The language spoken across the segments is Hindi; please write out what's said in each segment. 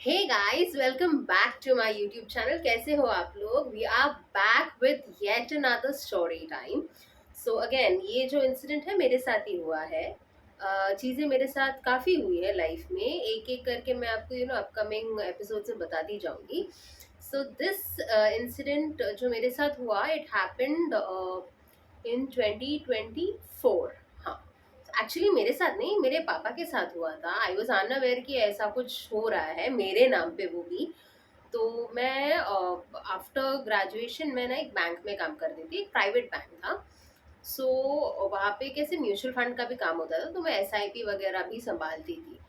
Hey guys, welcome back to my YouTube channel. कैसे हो आप लोग? We are back with yet another story time. So again, ये जो इंसिडेंट है मेरे साथ ही हुआ है। चीज़ें मेरे साथ काफ़ी हुई है लाइफ में, एक एक करके मैं आपको अपकमिंग एपिसोड से बताती जाऊंगी। सो दिस इंसिडेंट जो मेरे साथ हुआ, इट हैपेंड इन 2024। हाँ, एक्चुअली मेरे साथ नहीं, मेरे पापा के साथ हुआ था। आई वॉज अनअवेयर कि ऐसा कुछ हो रहा है मेरे नाम पे, वो भी। तो मैं आफ्टर ग्रेजुएशन मैं ना एक बैंक में काम करती थी, एक प्राइवेट बैंक था। सो वहाँ पे कैसे म्यूचुअल फंड का भी काम होता था, तो मैं एसआईपी वगैरह भी संभालती थी।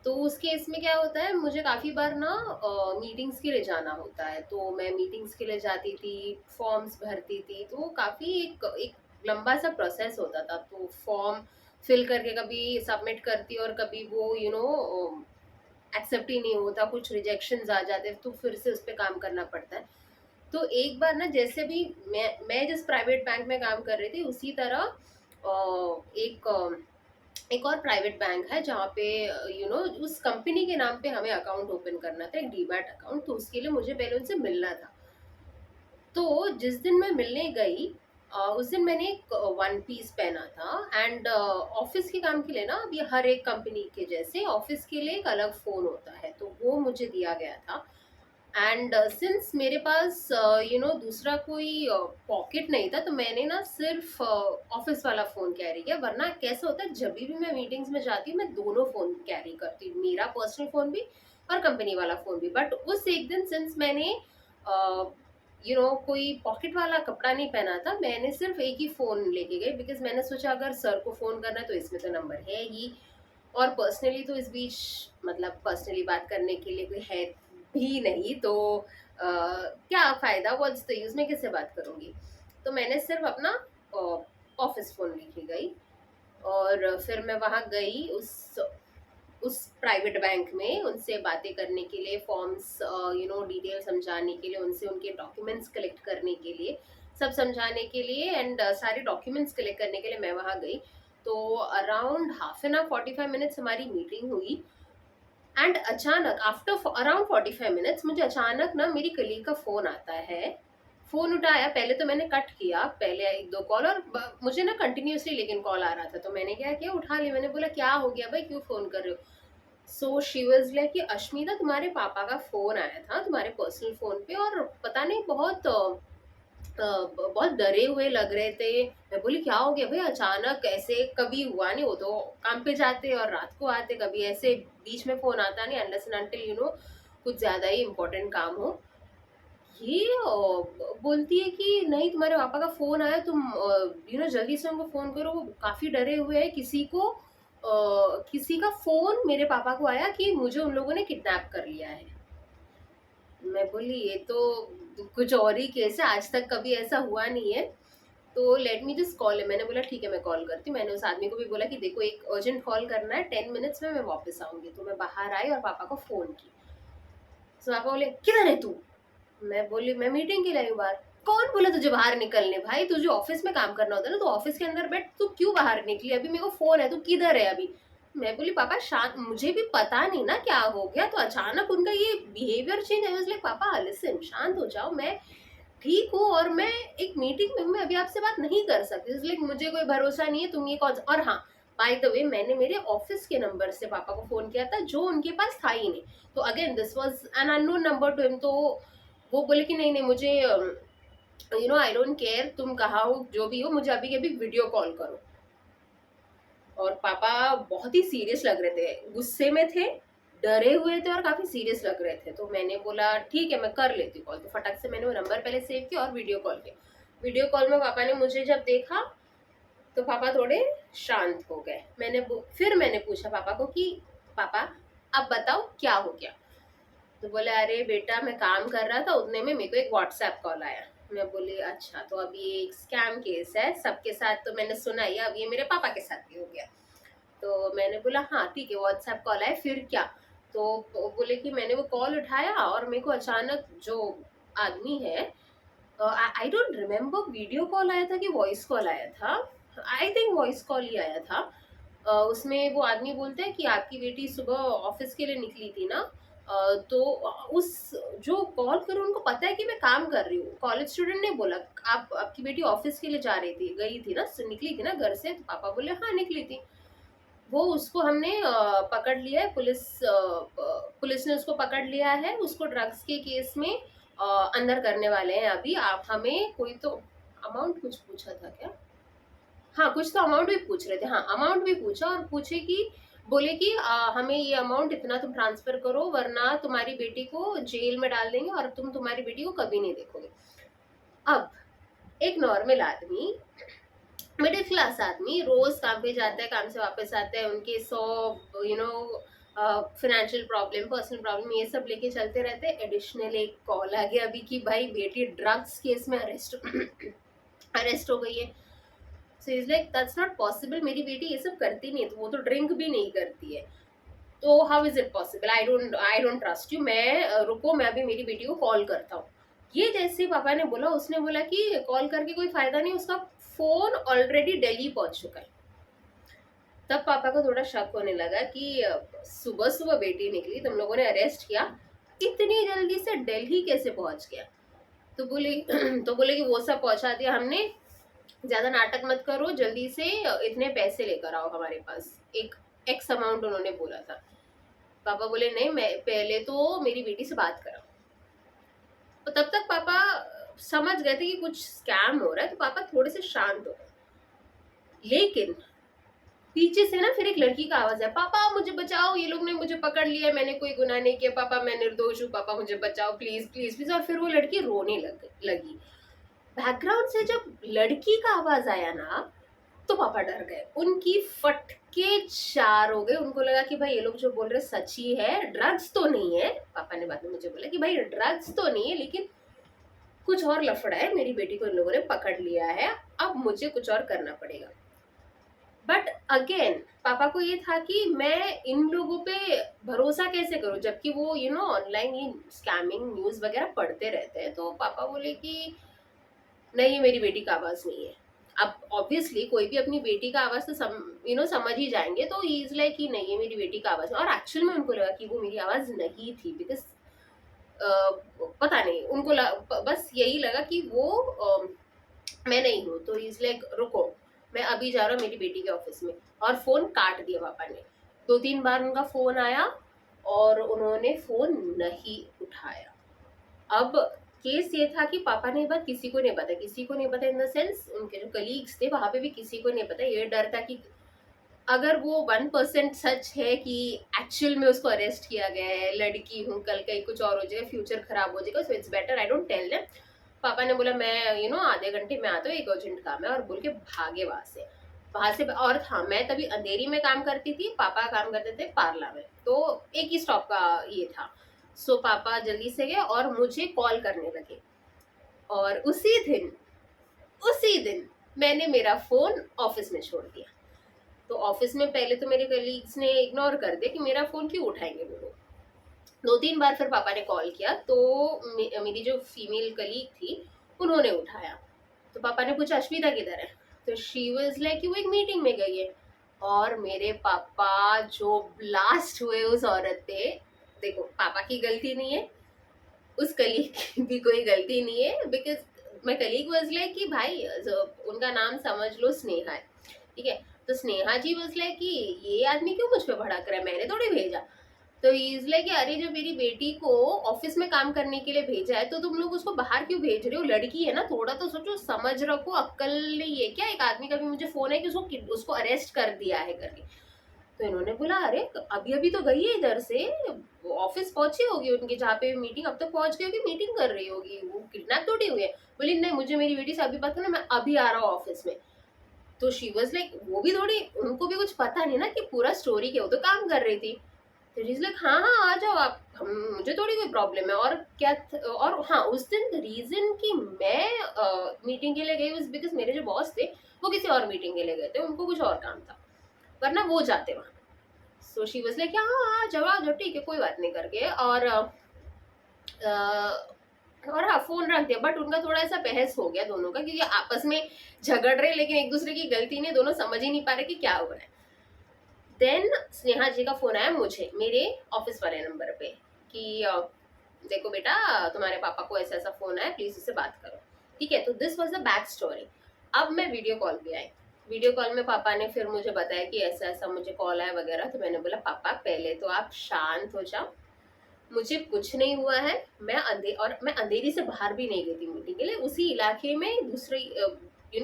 तो उस केस में क्या होता है, मुझे काफ़ी बार ना मीटिंग्स के लिए जाना होता है, तो मैं मीटिंग्स के लिए जाती थी, फॉर्म्स भरती थी। तो काफ़ी एक एक लंबा सा प्रोसेस होता था। तो फॉर्म फिल करके कभी सबमिट करती और कभी वो एक्सेप्ट ही नहीं होता, कुछ रिजेक्शंस आ जाते, तो फिर से उस पर काम करना पड़ता है। तो एक बार ना, जैसे भी मैं जिस प्राइवेट बैंक में काम कर रही थी, उसी तरह एक और प्राइवेट बैंक है जहाँ पे उस कंपनी के नाम पे हमें अकाउंट ओपन करना था, एक डीमैट अकाउंट। तो उसके लिए मुझे पहले उनसे मिलना था। तो जिस दिन मैं मिलने गई, उस दिन मैंने एक वन पीस पहना था। एंड ऑफिस के काम के लिए ना, अभी हर एक कंपनी के जैसे ऑफिस के लिए एक अलग फ़ोन होता है, तो वो मुझे दिया गया था। एंड सिंस मेरे पास दूसरा कोई पॉकेट नहीं था, तो मैंने ना सिर्फ ऑफिस वाला फ़ोन कैरी किया। वरना कैसे होता है, जब भी मैं मीटिंग्स में जाती हूँ, मैं दोनों फ़ोन कैरी करती हूँ, मेरा पर्सनल फ़ोन भी और कंपनी वाला फ़ोन भी। बट उस एक दिन सिंस मैंने कोई पॉकेट वाला कपड़ा नहीं पहना था, मैंने सिर्फ एक ही फ़ोन लेके गई, बिकॉज मैंने सोचा अगर सर को फ़ोन करना है तो इसमें तो नंबर है ही। और पर्सनली तो इस बीच, मतलब पर्सनली बात करने के लिए कोई है भी नहीं, तो क्या फ़ायदा, व्हाट्स द यूज़, मैं किससे बात करूँगी। तो मैंने सिर्फ अपना ऑफिस फ़ोन लेके गई। और फिर मैं वहाँ गई उस प्राइवेट बैंक में, उनसे बातें करने के लिए, फॉर्म्स डिटेल समझाने के लिए, उनसे उनके डॉक्यूमेंट्स कलेक्ट करने के लिए, सब समझाने के लिए। एंड सारे डॉक्यूमेंट्स कलेक्ट करने के लिए मैं वहाँ गई। तो around half an hour 45 minutes हमारी मीटिंग हुई। एंड अचानक आफ्टर अराउंड 45 मिनट्स मुझे अचानक ना मेरी कलीग का फ़ोन आता है। फ़ोन उठाया, पहले तो मैंने कट किया, पहले एक दो कॉल, और मुझे ना कंटिन्यूसली लेकिन कॉल आ रहा था। तो मैंने क्या किया, उठा लिया। मैंने बोला क्या हो गया भाई, क्यों फ़ोन कर रहे हो? सो शी वाज लाइक कि अश्मिता, तुम्हारे पापा का फोन आया था तुम्हारे पर्सनल फोन पे, और पता नहीं बहुत बहुत डरे हुए लग रहे थे। मैं बोली क्या हो गया भाई, अचानक ऐसे कभी हुआ नहीं, वो तो काम पे जाते और रात को आते, कभी ऐसे बीच में फोन आता नहीं, अनलेस एंड अनटिल कुछ ज्यादा ही इम्पोर्टेंट काम हो। ये बोलती है कि नहीं, तुम्हारे पापा का फोन आया, तुम जल्दी से उनको फोन करो, वो काफी डरे हुए हैं। किसी का फोन मेरे पापा को आया कि मुझे उन लोगों ने किडनैप कर लिया है। मैं बोली ये तो कुछ और ही केस है, आज तक कभी ऐसा हुआ नहीं है। तो लेट मी जस्ट कॉल है। मैंने बोला ठीक है, मैं कॉल करती हूँ। मैंने उस आदमी को भी बोला कि देखो, एक अर्जेंट कॉल करना है, 10 मिनट्स में मैं वापस आऊंगी। तो मैं बाहर आई और पापा को फोन की। तो पापा बोले किधर है तू? मैं बोली मैं मीटिंग के लिए आई हूँ बाहर। कौन बोला तुझे बाहर निकलने? भाई तुझे ऑफिस में काम करना होता है ना, तो ऑफिस के अंदर बैठ, तू क्यों बाहर निकली? अभी मेरे को फोन है, तू किधर है अभी? मैं बोली पापा शांत, मुझे भी पता नहीं ना क्या हो गया, तो अचानक उनका ये behaviour change. I was like पापा लिसन, शांत हो जाओ, मैं ठीक हूँ और मैं एक मीटिंग में हूँ, मैं अभी आपसे बात नहीं कर सकती, इसलिए मुझे कोई भरोसा नहीं है, तुम ये कौन। और हाँ, बाय द वे, मैंने मेरे ऑफिस के नंबर से पापा को फोन किया था, जो उनके पास था ही नहीं। तो again this was an unknown number two him. तो वो बोले कि नहीं नहीं, मुझे आई डोंट केयर तुम कहाँ हो, जो भी हो, मुझे अभी के अभी वीडियो कॉल करो। और पापा बहुत ही सीरियस लग रहे थे, गुस्से में थे, डरे हुए थे और काफी सीरियस लग रहे थे। तो मैंने बोला ठीक है, मैं कर लेती हूँ कॉल। तो फटक से मैंने वो नंबर पहले सेव किया और वीडियो कॉल किया। वीडियो कॉल में पापा ने मुझे जब देखा, तो पापा थोड़े शांत हो गए। फिर मैंने पूछा पापा को कि पापा अब बताओ क्या हो गया? तो बोले अरे बेटा, मैं काम कर रहा था, उतने में मेरे को एक व्हाट्सएप कॉल आया। मैं बोली अच्छा, तो अब ये एक स्कैम केस है सबके साथ, तो मैंने सुना ही, अब ये मेरे पापा के साथ भी हो गया। तो मैंने बोला हाँ ठीक है, व्हाट्सएप कॉल आया, फिर क्या? तो बोले कि मैंने वो कॉल उठाया और मेरे को अचानक जो आदमी है, I don't remember video call आया था कि वॉइस कॉल आया था। आई थिंक वॉइस कॉल ही आया था। उसमें वो आदमी बोलता है कि आपकी बेटी सुबह ऑफिस के लिए निकली थी ना, तो उस जो कॉल करो उनको पता है कि मैं काम कर रही हूँ। कॉलेज स्टूडेंट ने बोला, आप आपकी बेटी ऑफिस के लिए जा रही थी, गई थी ना, निकली थी ना घर से? तो पापा बोले हाँ निकली थी। वो उसको हमने पकड़ लिया है, पुलिस ने उसको पकड़ लिया है, उसको ड्रग्स के केस में अंदर करने वाले हैं अभी। आप हमें कोई तो अमाउंट कुछ पूछा था क्या? हाँ, कुछ तो अमाउंट भी पूछ रहे थे। हाँ, अमाउंट भी पूछा और पूछे कि बोले कि हमें ये अमाउंट इतना तुम ट्रांसफर करो वरना तुम्हारी बेटी को जेल में डाल देंगे और तुम तुम्हारी बेटी को कभी नहीं देखोगे। अब एक नॉर्मल आदमी, मिडिल क्लास आदमी रोज काम पे जाता है, काम से वापस आता है, उनके 100 फाइनेंशियल प्रॉब्लम, पर्सनल प्रॉब्लम, ये सब लेके चलते रहते हैं। एडिशनल एक कॉल आ गया अभी कि भाई बेटी ड्रग्स केस में अरेस्ट अरेस्ट हो गई है। So is like that's not possible, मेरी बेटी ये सब करती नहीं है, तो वो तो ड्रिंक भी नहीं करती है, तो how is it possible? I don't trust you, मैं रुको, मैं अभी मेरी बेटी को कॉल करता हूँ। ये जैसे पापा ने बोला, उसने बोला कि कॉल करके कोई फायदा नहीं, उसका फोन ऑलरेडी दिल्ली पहुंच चुका है। तब पापा को थोड़ा शक होने लगा कि सुबह सुबह बेटी निकली, तुम लोगों ने अरेस्ट किया, इतनी जल्दी से दिल्ली कैसे पहुंच गया? तो बोले तो बोले कि वो सब पहुंचा दिया हमने, ज्यादा नाटक मत करो, जल्दी से इतने पैसे लेकर आओ हमारे पास, एक एक्स अमाउंट उन्होंने बोला था। पापा बोले नहीं, मैं पहले तो मेरी बेटी से बात करा। तो तब तक पापा समझ गए थे कि कुछ स्कैम हो रहा है, तो पापा थोड़े से शांत हो गए। लेकिन पीछे से ना फिर एक लड़की का आवाज है, पापा मुझे बचाओ, ये लोग ने मुझे पकड़ लिया, मैंने कोई गुनाह नहीं किया, पापा मैं निर्दोष हूँ, पापा मुझे बचाओ प्लीज प्लीज प्लीज। और फिर वो लड़की रोने लगी। बैकग्राउंड से जब लड़की का आवाज आया ना, तो पापा डर गए, उनकी फटके चार हो गए। उनको लगा कि भाई ये लोग जो बोल रहे सच ही है, ड्रग्स तो नहीं है। पापा ने बाद में मुझे बोला कि भाई ड्रग्स तो नहीं है, लेकिन कुछ और लफड़ा है, मेरी बेटी को इन लोगों ने पकड़ लिया है, अब मुझे कुछ और करना पड़ेगा। बट अगेन पापा को ये था कि मैं इन लोगों पे भरोसा कैसे करूं, जबकि वो ऑनलाइन ये स्कैमिंग न्यूज वगैरह पढ़ते रहते हैं। तो पापा बोले कि नहीं, ये मेरी बेटी का आवाज नहीं है। अब ऑब्वियसली कोई भी अपनी बेटी का आवाज तो समझ ही जाएंगे, तो इज लाइक कि नहीं, ये मेरी बेटी का आवाज है। और एक्चुअल में उनको लगा कि वो मेरी आवाज नहीं थी, बिकॉज पता नहीं उनको बस यही लगा कि वो मैं नहीं हूँ। तो इज लाइक रुको, मैं अभी जा रहा हूँ मेरी बेटी के ऑफिस में। और फोन काट दिया पापा ने। 2-3 बार उनका फोन आया और उन्होंने फोन नहीं उठाया। अब केस ये था कि पापा ने ये बात किसी को नहीं बताया, किसी को नहीं बताया इन द सेंस उनके जो कलीग्स थे वहां पे भी किसी को नहीं पता। ये डर था कि अगर वो 1% सच है कि एक्चुअल में उसको अरेस्ट किया गया है, लड़की हूँ, कल कहीं कुछ और हो जाएगा, फ्यूचर खराब हो जाएगा, so it's better I don't tell them. पापा ने बोला मैं आधे घंटे में आता हूँ, एक अर्जेंट काम है, और बोल के भागे वहां से। और हाँ, मैं तभी अंधेरी में काम करती थी, पापा काम करते थे पार्ला में, तो एक ही स्टॉप का ये था। सो पापा जल्दी से गए और मुझे कॉल करने लगे। और उसी दिन मैंने मेरा फोन ऑफिस में छोड़ दिया। तो ऑफिस में पहले तो मेरे कलीग्स ने इग्नोर कर दिया कि मेरा फोन क्यों उठाएंगे वो लोग। 2-3 बार फिर पापा ने कॉल किया, तो मेरी जो फीमेल कलीग थी उन्होंने उठाया। तो पापा ने पूछा अश्विता किधर है? तो शी वाज लाइक कि वो एक मीटिंग में गई है। और मेरे पापा जो ब्लास्ट हुए उस औरत पे। देखो, पापा की गलती नहीं है, उस कलीग की भी कोई गलती नहीं है, because my colleague was like कि भाई उनका नाम समझ लो स्नेहा है, ठीक है? तो स्नेहा जी वाज लाइक कि ये आदमी क्यों मुझ पे भड़क रहा है, मैंने थोड़ी भेजा। तो इज लाइक कि अरे जब मेरी बेटी को ऑफिस में काम करने के लिए भेजा है, तो तुम लोग उसको बाहर क्यों भेज रहे हो? लड़की है ना, थोड़ा तो सोचो, समझ रखो, अक्ल नहीं है क्या? एक आदमी का भी मुझे फोन है कि उसको अरेस्ट कर दिया है करके। तो इन्होंने बोला अरे अभी अभी तो गई है इधर से, ऑफिस पहुंची होगी उनके जहाँ पे मीटिंग, अब तक पहुंच गई होगी, मीटिंग कर रही होगी, वो किडनैप थोड़ी हुई है। बोली नहीं, मुझे मेरी बेटी से अभी बात करना, मैं अभी आ रहा हूँ ऑफिस में। तो शी वाज लाइक, वो भी थोड़ी, उनको भी कुछ पता नहीं ना कि पूरा स्टोरी क्या, वो तो काम कर रही थी। तो शी इज लाइक हाँ हाँ आ जाओ आप, मुझे थोड़ी कोई प्रॉब्लम है। और क्या और हाँ, उस दिन रीजन कि मैं मीटिंग के लिए गई उस बिकॉज मेरे जो बॉस थे वो किसी और मीटिंग के लिए गए थे, उनको कुछ और काम था, वरना वो जाते वहाँ। सो शी वाज लाइक हाँ आ जाओ ठीक है, कोई बात नहीं करके। और हाँ, फोन रख दिया। बट उनका थोड़ा ऐसा बहस हो गया दोनों का, क्योंकि आपस में झगड़ रहे, लेकिन एक दूसरे की गलती नहीं, दोनों समझ ही नहीं पा रहे कि क्या हो रहा है। देन स्नेहा जी का फोन आया मुझे, मेरे ऑफिस वाले नंबर पे। कि देखो बेटा, तुम्हारे पापा को ऐसा ऐसा फोन आया, प्लीज उससे बात करो। ठीक है, तो this was the back story. अब मैं वीडियो कॉल पे आई। वीडियो कॉल में पापा ने फिर मुझे बताया कि ऐसा ऐसा मुझे कॉल आया वगैरह। तो मैंने बोला पापा पहले तो आप शांत हो जाओ, मुझे कुछ नहीं हुआ है। मैं अंधेरी से बाहर भी नहीं गई थी मीटिंग के लिए। उसी इलाके में दूसरे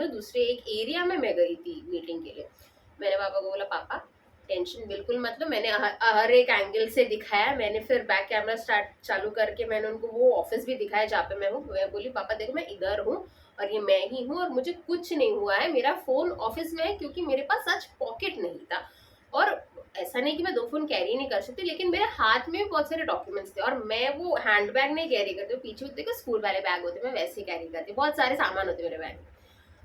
दूसरे एक एरिया में मैं गई थी मीटिंग के लिए। मैंने पापा को बोला पापा टेंशन बिल्कुल मतलब, मैंने हर एक एंगल से दिखाया। मैंने फिर बैक कैमरा स्टार्ट चालू करके मैंने उनको वो ऑफिस भी दिखाया जहाँ पे मैं हूँ। मैं बोली पापा देखो मैं इधर हूँ और ये मैं ही हूँ और मुझे कुछ नहीं हुआ है। मेरा फोन ऑफिस में है क्योंकि मेरे पास आज पॉकेट नहीं था। और ऐसा नहीं कि मैं 2 फोन कैरी नहीं कर सकती, लेकिन मेरे हाथ में बहुत सारे डॉक्यूमेंट्स थे और मैं वो हैंड बैग नहीं कैरी करती, पीछे होते स्कूल वाले बैग होते मैं वैसे ही कैरी करती। बहुत सारे सामान होते मेरे बैग में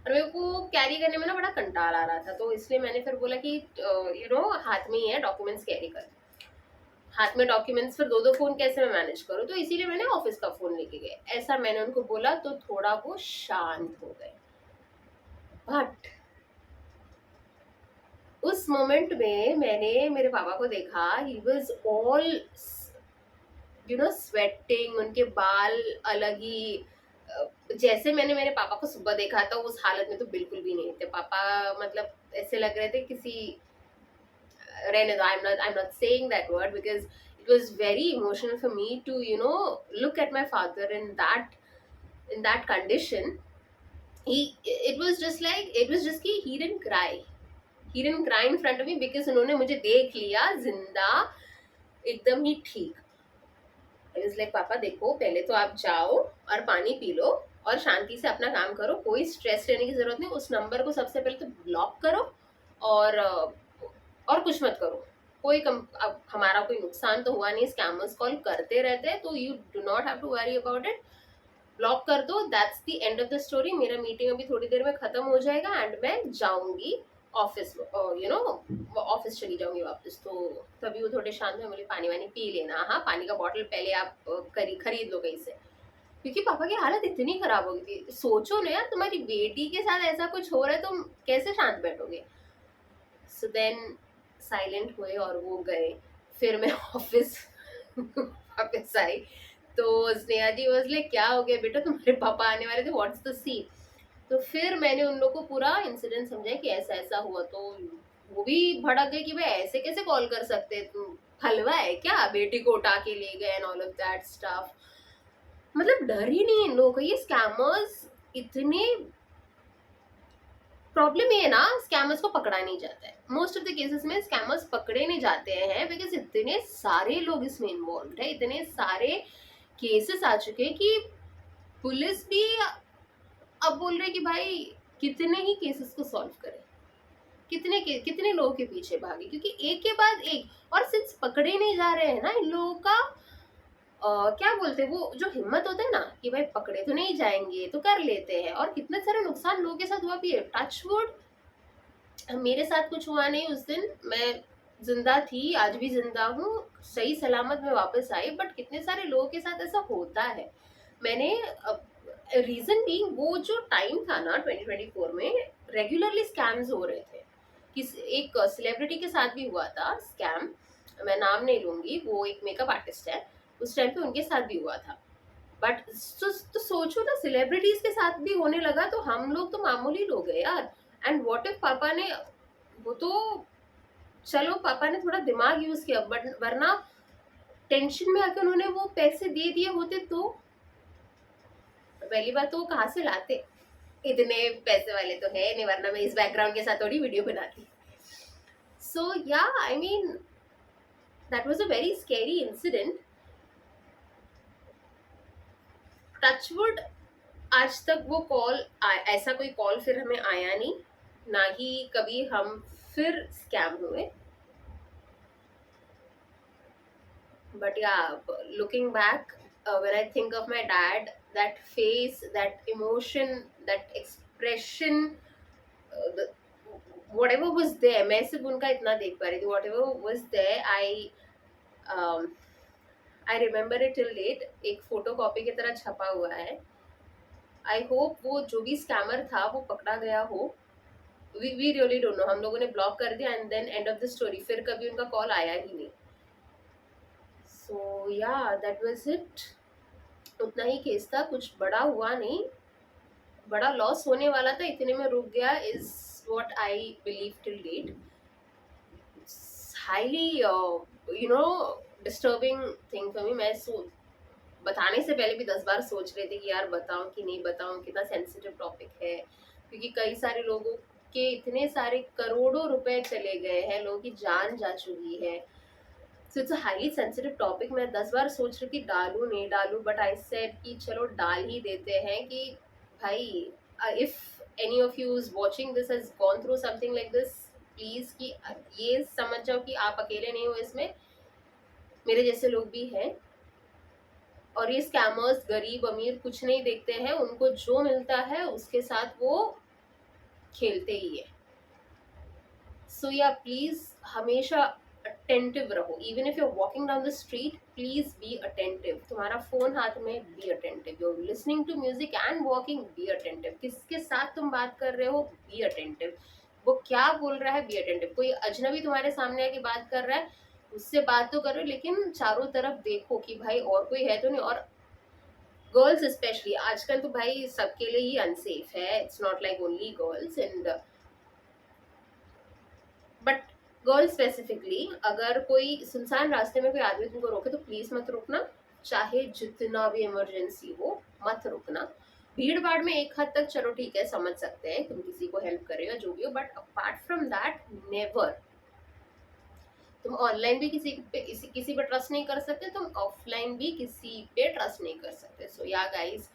और मेरे को कैरी करने में ना बड़ा कंटाल आ रहा था। तो इसलिए मैंने फिर बोला कि हाथ में ही है, डॉक्यूमेंट्स कैरी कर। हाथ में डॉक्यूमेंट्स फिर 2 फोन कैसे मैं मैनेज करूँ, तो इसीलिए मैंने ऑफिस का फोन लेके गए। ऐसा मैंने उनको बोला तो थोड़ा वो शांत हो गए। बट उस मोमेंट में मैंने मेरे पापा को देखा, ही वॉज ऑल स्वेटिंग, उनके बाल अलग ही। जैसे मैंने मेरे पापा को सुबह देखा था उस हालत में तो बिल्कुल भी नहीं थे पापा। मतलब ऐसे लग रहे थे किसी, रहने दो, I'm not saying that word because it was very emotional for me to look at my father in that condition. It was just कि he didn't cry in front of me because उन्होंने मुझे देख लिया जिंदा एकदम ही ठीक। आई वाज लाइक पापा देखो पहले तो आप जाओ और पानी पी लो और शांति से अपना काम करो, कोई स्ट्रेस लेने की जरूरत नहीं। उस नंबर को सबसे पहले तो ब्लॉक करो और कुछ मत करो। अब हमारा कोई नुकसान तो हुआ नहीं, स्कैमर्स कॉल करते रहते हैं तो you do not have to worry about it. Block कर दो, that's the end of the story. मेरा मीटिंग अभी थोड़ी देर में खत्म हो जाएगा एंड मैं जाऊंगी ऑफिस, ऑफिस चली जाऊंगी वापस। तो तभी वो थोड़े शांत में बोले पानी वानी पी लेना, हाँ पानी का बॉटल पहले आप खरीद लो कहीं से, क्योंकि पापा की हालत इतनी खराब हो गई थी। सोचो ना यार, तुम्हारी बेटी के साथ ऐसा कुछ हो रहा है, तुम कैसे शांत बैठोगे। सो देन साइलेंट हुए और वो गए। फिर मैं ऑफिस वापस आई तो स्नेहा जी वाज लाइक क्या हो गया बेटा, तुम्हारे पापा आने वाले थे, व्हाट्स द सीन। तो फिर मैंने उन लोगों को पूरा इंसिडेंट समझाया कि ऐसा ऐसा हुआ। तो वो भी भड़क गए कि भाई ऐसे कैसे कॉल कर सकते हैं, तुम हलवा है क्या, बेटी को उठा के ले गए and all of that stuff. मतलब डर ही नहीं इन लोगों का। ये स्कैमर्स इतने, प्रॉब्लम ये है ना, स्कैमर्स को पकड़ा नहीं जाता है। मोस्ट ऑफ द केसेस में स्कैमर्स पकड़े नहीं जाते हैं बिकॉज इतने सारे लोग इसमें इन्वॉल्व है, इतने सारे केसेस आ चुके हैं कि पुलिस भी अब बोल रहे कि भाई कितने ही केसेस को सॉल्व करें, कितने लोगों के पीछे भागे, क्योंकि एक के बाद एक। और सिंस पकड़े नहीं जा रहे हैं ना इन लोगों का, क्या बोलते हैं वो जो हिम्मत होता है ना कि भाई पकड़े तो नहीं जाएंगे तो कर लेते हैं। और कितने सारे नुकसान लोगों के साथ हुआ भी है। टच वुड मेरे साथ कुछ हुआ नहीं उस दिन, मैं जिंदा थी, आज भी जिंदा हूँ, सही सलामत में वापस आई। बट कितने सारे लोगों के साथ ऐसा होता है। मैंने रीजन भी वो जो टाइम था ना 2024 में रेगुलरली स्कैम्स हो रहे थे। एक सेलिब्रिटी के साथ भी हुआ था स्कैम, मैं नाम नहीं लूंगी, वो एक मेकअप आर्टिस्ट है, उस टाइम पे उनके साथ भी हुआ था। बट तो सोचो ना, सेलिब्रिटीज के साथ भी होने लगा तो हम लोग तो मामूली लोग हैं यार। एंड व्हाट इफ पापा ने, वो तो चलो पापा ने थोड़ा दिमाग यूज किया, बट वरना टेंशन में आके उन्होंने वो पैसे दे दिए होते तो पहली बात तो वो कहाँ से लाते, इतने पैसे वाले तो है नहीं, वरना मैं इस बैकग्राउंड के साथ थोड़ी वीडियो बनाती। सो या I mean that was a very scary incident. Touchwood आज तक वो कॉल, ऐसा कोई कॉल फिर हमें आया नहीं, ना ही कभी हम फिर स्कैम हुए। But yeah, looking back, when I think of my dad, that face, that emotion, that expression, whatever was there, मैं सिर्फ उनका इतना देख पा रही थी, whatever was there, um, I remember it till date। एक फोटो कॉपी की तरह छपा हुआ है। आई होप वो जो भी स्कैमर था वो पकड़ा गया हो। वी रियली डोंट नो, हम लोगों ने ब्लॉक कर दिया and then end of the story, फिर कभी उनका कॉल आया ही नहीं। सो या दैट वाज इट। उतना ही केस था, कुछ बड़ा हुआ नहीं। बड़ा लॉस होने वाला था, इतने में रुक गया, is what I believe till date. Highly disturbing thing for me. मैं बताने से पहले भी 10 बार सोच रहे थे कि यार बताऊं कि नहीं बताऊं, कितना सेंसिटिव टॉपिक है, क्योंकि कई सारे लोगों के इतने सारे करोड़ों रुपए चले गए हैं, लोगों की जान जा चुकी है। So it's a highly sensitive topic. मैं 10 बार सोच रही थी डालूं नहीं डालूं, बट आई सेड कि चलो डाल ही देते हैं। कि भाई if any of you is watching this has gone through something like this, please कि ये समझ जाओ कि आप अकेले नहीं हो इसमें, मेरे जैसे लोग भी हैं। और ये स्कैमर्स गरीब अमीर कुछ नहीं देखते हैं, उनको जो मिलता है उसके साथ वो खेलते ही है। सो या प्लीज हमेशा अटेंटिव रहो। Even if you are walking down the street, please be attentive. तुम्हारा फोन हाथ में, be attentive. You are listening to music and walking, be attentive. किसके साथ तुम बात कर रहे हो, बी अटेंटिव। वो क्या बोल रहा है, बी अटेंटिव। कोई अजनबी तुम्हारे सामने आके बात कर रहा है, उससे बात तो करो, लेकिन चारों तरफ देखो कि भाई और कोई है तो नहीं। और गर्ल्स स्पेशली आजकल तो भाई सबके लिए ही अनसेफ है, it's not like only girls and but girls specifically. अगर कोई सुनसान रास्ते में कोई आदमी तुमको रोके तो प्लीज मत रुकना, चाहे जितना भी इमरजेंसी हो, मत रुकना। भीड़ भाड़ में एक हद तक चलो ठीक है, समझ सकते हैं तुम किसी को हेल्प कर रहे हो जो भी हो, but apart from that never. तुम ऑनलाइन भी किसी पे ट्रस्ट नहीं कर सकते, तुम ऑफलाइन भी किसी पे ट्रस्ट नहीं कर सकते। सो या guys,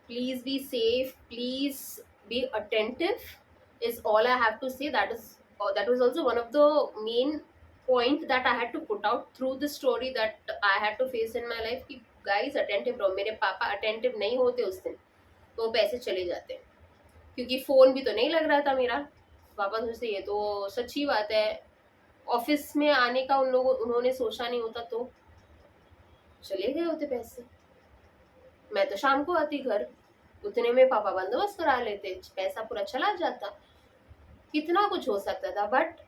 please be safe, please be attentive is all I have to say. That was also one of the main point that I had to put out through the story that I had to face in my life कि guys attentive रहो। मेरे पापा attentive नहीं होते उस दिन तो वो पैसे चले जाते, क्योंकि फोन भी तो नहीं लग रहा था मेरा। पापा सोचते ये तो सच्ची बात है, ऑफिस में आने का उन्होंने सोचा नहीं होता तो चले गए होते पैसे। मैं तो शाम को आती घर, उतने में पापा बंदोबस्त करा लेते, पैसा पूरा चला जाता। कितना कुछ हो सकता था, but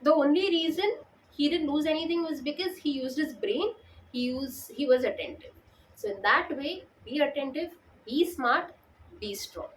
the only reason he didn't lose anything was because he used his brain. He was attentive. So in that way, be attentive, be smart, be strong.